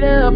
Hello,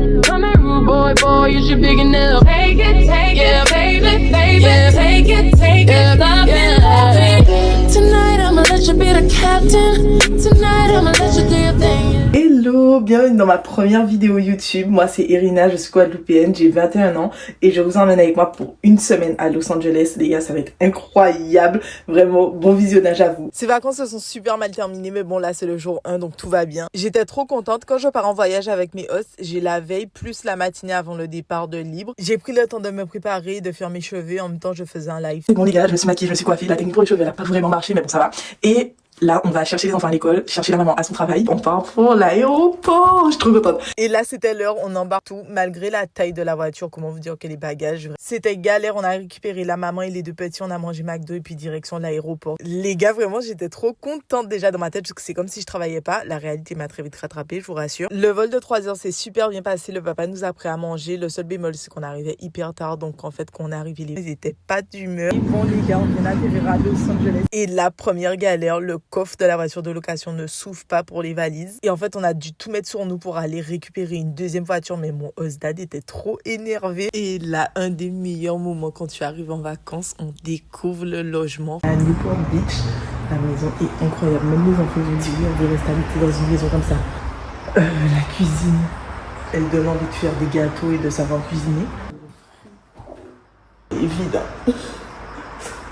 bienvenue dans ma première vidéo YouTube. Moi c'est Irina, je suis guadeloupéenne, j'ai 21 ans et je vous emmène avec moi pour une semaine à Los Angeles. Les gars, ça va être incroyable, vraiment bon visionnage à vous. Ces vacances se sont super mal terminées, mais bon là c'est le jour 1 donc tout va bien. J'étais trop contente quand je pars en voyage avec mes hosts. J'ai la veille plus la matinée avant le départ de libre. J'ai pris le temps de me préparer, de faire mes cheveux, en même temps je faisais un live. C'est bon les gars, je me suis maquillée, je me suis coiffée, la technique pour les cheveux elle a pas vraiment marché mais bon ça va. Et là, on va chercher les enfants à l'école, chercher la maman à son travail. On part pour l'aéroport. Je suis trop contente. Et là, c'était l'heure. On embarque tout. Malgré la taille de la voiture, comment vous dire que les bagages, c'était galère. On a récupéré la maman et les deux petits. On a mangé McDo et puis direction l'aéroport. Les gars, vraiment, j'étais trop contente déjà dans ma tête parce que c'est comme si je travaillais pas. La réalité m'a très vite rattrapée, je vous rassure. Le vol de 3 heures s'est super bien passé. Le papa nous a pris à manger. Le seul bémol, c'est qu'on arrivait hyper tard. Donc, en fait, quand on est arrivé, ils étaient pas d'humeur. Bon, les gars, on vient d'atterrir à Los Angeles. Et la première galère, le coffre de la voiture de location ne s'ouvre pas pour les valises. Et en fait, on a dû tout mettre sur nous pour aller récupérer une deuxième voiture. Mais mon host dad était trop énervé. Et là, un des meilleurs moments quand tu arrives en vacances, on découvre le logement. À Newport Beach, la maison est incroyable. Même les enfants ont dit oui, on veut rester habité dans une maison comme ça. La cuisine, elle donne envie de faire des gâteaux et de savoir cuisiner. Il est vide, hein.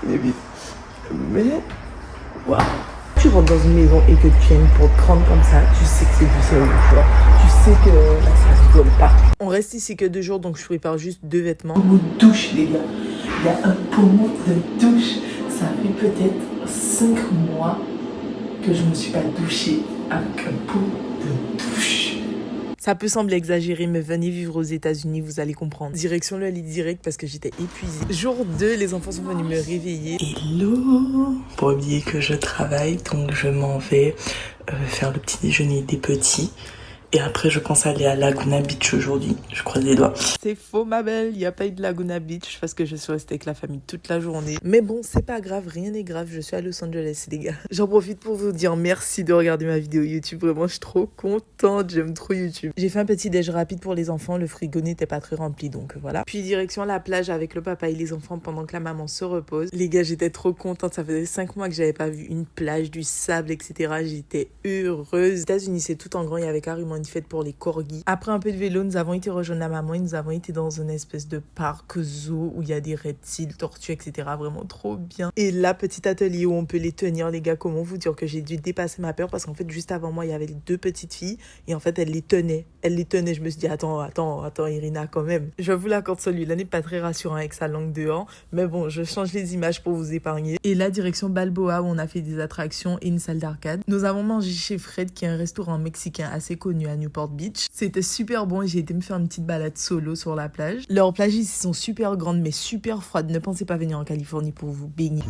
Il est vide. Mais, waouh. Tu rentres dans une maison et que tu as une porte grande comme ça, tu sais que c'est du sérieux, tu vois. Tu sais que là, ça se rigole pas. On reste ici que 2 jours, donc je prépare juste 2 vêtements. Pommeau de douche, les gars. Il y a un pommeau de douche. Ça fait peut-être 5 mois que je ne me suis pas douchée avec un pommeau de douche. Ça peut sembler exagéré, mais venez vivre aux États-Unis, vous allez comprendre. Direction le lit direct parce que j'étais épuisée. Jour 2, les enfants sont venus me réveiller. Hello! Pour oublier que je travaille, donc je m'en vais faire le petit déjeuner des petits. Et après, je pense aller à Laguna Beach aujourd'hui. Je croise les doigts. C'est faux, ma belle. Il n'y a pas eu de Laguna Beach parce que je suis restée avec la famille toute la journée. Mais bon, c'est pas grave. Rien n'est grave. Je suis à Los Angeles, les gars. J'en profite pour vous dire merci de regarder ma vidéo YouTube. Vraiment, je suis trop contente. J'aime trop YouTube. J'ai fait un petit déj rapide pour les enfants. Le frigo n'était pas très rempli, donc voilà. Puis direction la plage avec le papa et les enfants pendant que la maman se repose. Les gars, j'étais trop contente. Ça faisait 5 mois que j'avais pas vu une plage, du sable, etc. J'étais heureuse. Aux États-Unis, c'est tout en grand. Il y avait carrément une fête pour les corgis. Après un peu de vélo, nous avons été rejoindre la maman et nous avons été dans une espèce de parc zoo où il y a des reptiles, tortues, etc. Vraiment trop bien. Et là, petit atelier où on peut les tenir, les gars, comment vous dire que j'ai dû dépasser ma peur parce qu'en fait, juste avant moi, il y avait les 2 petites filles et en fait, elles les tenaient. Elles les tenaient. Je me suis dit, attends, Irina, quand même. Je vous l'accorde, celui-là n'est pas très rassurant avec sa langue dehors. Mais bon, je change les images pour vous épargner. Et là, direction Balboa où on a fait des attractions et une salle d'arcade. Nous avons mangé chez Fred, qui est un restaurant mexicain assez connu à Newport Beach. C'était super bon et j'ai été me faire une petite balade solo sur la plage. Leurs plages ici sont super grandes mais super froides. Ne pensez pas venir en Californie pour vous baigner.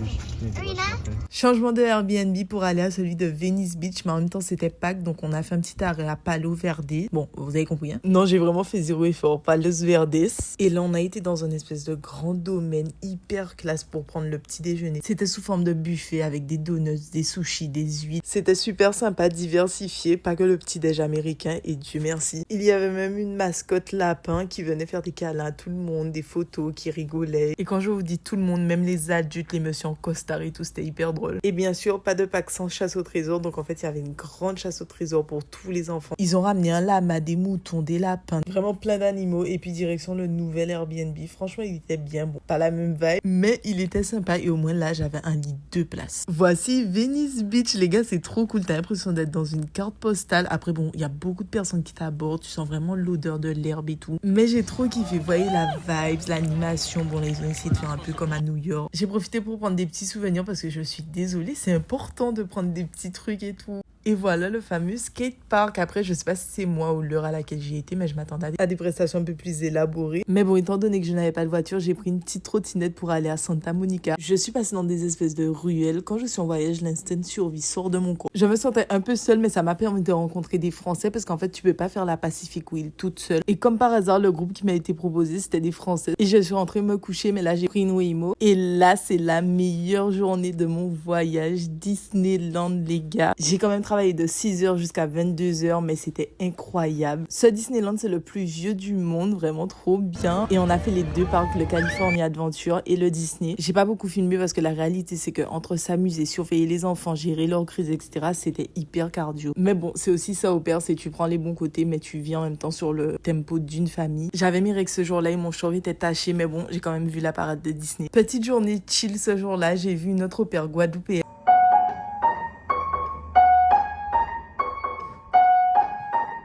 Changement de Airbnb pour aller à celui de Venice Beach, mais en même temps c'était Pâques donc on a fait un petit arrêt à Palos Verdes. Bon, vous avez compris, hein? Non, j'ai vraiment fait 0 effort. Palos Verdes. Et là on a été dans une espèce de grand domaine hyper classe pour prendre le petit déjeuner. C'était sous forme de buffet avec des donuts, des sushis, des huîtres. C'était super sympa, diversifié, pas que le petit déj américain et Dieu merci. Il y avait même une mascotte lapin qui venait faire des câlins à tout le monde, des photos, qui rigolait. Et quand je vous dis tout le monde, même les adultes, les messieurs en costard et tout, c'était hyper drôle. Et bien sûr, pas de Pâques sans chasse au trésor. Donc en fait, il y avait une grande chasse au trésor pour tous les enfants. Ils ont ramené un lama, des moutons, des lapins, vraiment plein d'animaux. Et puis direction le nouvel Airbnb. Franchement, il était bien bon. Pas la même vibe, mais il était sympa. Et au moins là, j'avais un lit 2 places. Voici Venice Beach, les gars, c'est trop cool. T'as l'impression d'être dans une carte postale. Après, bon, il y a beaucoup de personnes qui t'abordent. Tu sens vraiment l'odeur de l'herbe et tout. Mais j'ai trop kiffé. Vous voyez la vibes, l'animation. Bon, là, ils ont essayé de faire un peu comme à New York. J'ai profité pour prendre des petits souvenirs parce que je suis désolée. C'est important de prendre des petits trucs et tout. Et voilà le fameux skatepark. Après, je sais pas si c'est moi ou l'heure à laquelle j'y étais, mais je m'attendais à des prestations un peu plus élaborées. Mais bon, étant donné que je n'avais pas de voiture, j'ai pris une petite trottinette pour aller à Santa Monica. Je suis passée dans des espèces de ruelles. Quand je suis en voyage, l'instinct de survie sort de mon corps. Je me sentais un peu seule, mais ça m'a permis de rencontrer des Français parce qu'en fait, tu peux pas faire la Pacific Wheel toute seule. Et comme par hasard, le groupe qui m'a été proposé, c'était des Français. Et je suis rentrée me coucher, mais là, j'ai pris une Waymo. Et là, c'est la meilleure journée de mon voyage Disneyland, les gars. J'ai quand même travaillé de 6h jusqu'à 22h, mais c'était incroyable. Ce Disneyland, c'est le plus vieux du monde, vraiment trop bien. Et on a fait les deux parcs, le California Adventure et le Disney. J'ai pas beaucoup filmé parce que la réalité, c'est que entre s'amuser, surveiller les enfants, gérer leurs crises, etc., c'était hyper cardio. Mais bon, c'est aussi ça au pire, c'est tu prends les bons côtés, mais tu vis en même temps sur le tempo d'une famille. J'avais mis Rex ce jour-là et mon short était taché, mais bon, j'ai quand même vu la parade de Disney. Petite journée chill ce jour-là, j'ai vu notre au père guadeloupéen.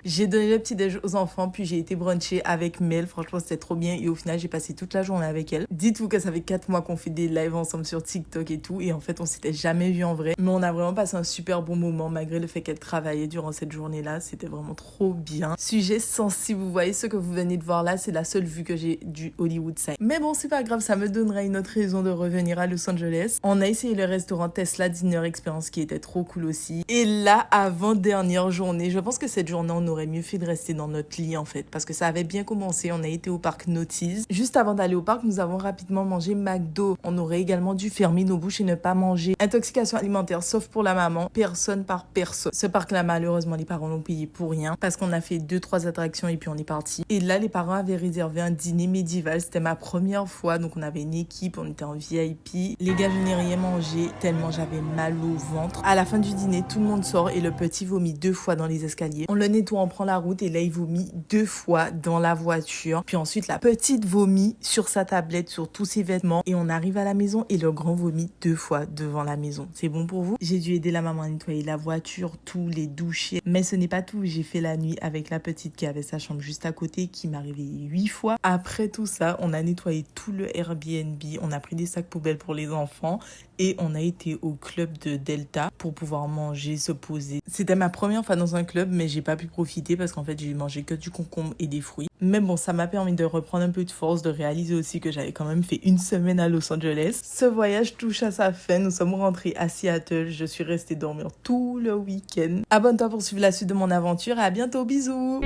J'ai donné le petit déj aux enfants, puis j'ai été bruncher avec Mel. Franchement, c'était trop bien. Et au final, j'ai passé toute la journée avec elle. Dites-vous que ça fait 4 mois qu'on fait des lives ensemble sur TikTok et tout. Et en fait, on s'était jamais vu en vrai. Mais on a vraiment passé un super bon moment, malgré le fait qu'elle travaillait durant cette journée-là. C'était vraiment trop bien. Sujet sensible, vous voyez ce que vous venez de voir là, c'est la seule vue que j'ai du Hollywood Sign. Mais bon, c'est pas grave, ça me donnera une autre raison de revenir à Los Angeles. On a essayé le restaurant Tesla Dinner Experience qui était trop cool aussi. Et là, avant-dernière journée, je pense que cette journée, on aurait mieux fait de rester dans notre lit en fait, parce que ça avait bien commencé. On a été au parc Notice. Juste avant d'aller au parc, nous avons rapidement mangé McDo. On aurait également dû fermer nos bouches et ne pas manger. Intoxication alimentaire, sauf pour la maman, personne par personne. Ce parc-là, malheureusement, les parents l'ont payé pour rien, parce qu'on a fait 2-3 attractions et puis on est parti. Et là, les parents avaient réservé un dîner médiéval. C'était ma première fois, donc on avait une équipe, on était en VIP. Les gars, je n'ai rien mangé tellement j'avais mal au ventre. À la fin du dîner, tout le monde sort et le petit vomit 2 fois dans les escaliers. On le nettoie, on prend la route et là il vomit 2 fois dans la voiture. Puis ensuite la petite vomit sur sa tablette, sur tous ses vêtements et on arrive à la maison et le grand vomit 2 fois devant la maison. C'est bon pour vous? J'ai dû aider la maman à nettoyer la voiture, tous les douches. Mais ce n'est pas tout, j'ai fait la nuit avec la petite qui avait sa chambre juste à côté, qui m'a réveillée 8 fois. Après tout ça, on a nettoyé tout le Airbnb, on a pris des sacs poubelles pour les enfants et on a été au club de Delta pour pouvoir manger, se poser. C'était ma première fois dans un club, mais j'ai pas pu profiter parce qu'en fait j'ai mangé que du concombre et des fruits. Mais bon, ça m'a permis de reprendre un peu de force, de réaliser aussi que j'avais quand même fait une semaine à Los Angeles. Ce voyage touche à sa fin, nous sommes rentrés à Seattle, je suis restée dormir tout le week-end. Abonne-toi pour suivre la suite de mon aventure et à bientôt, bisous.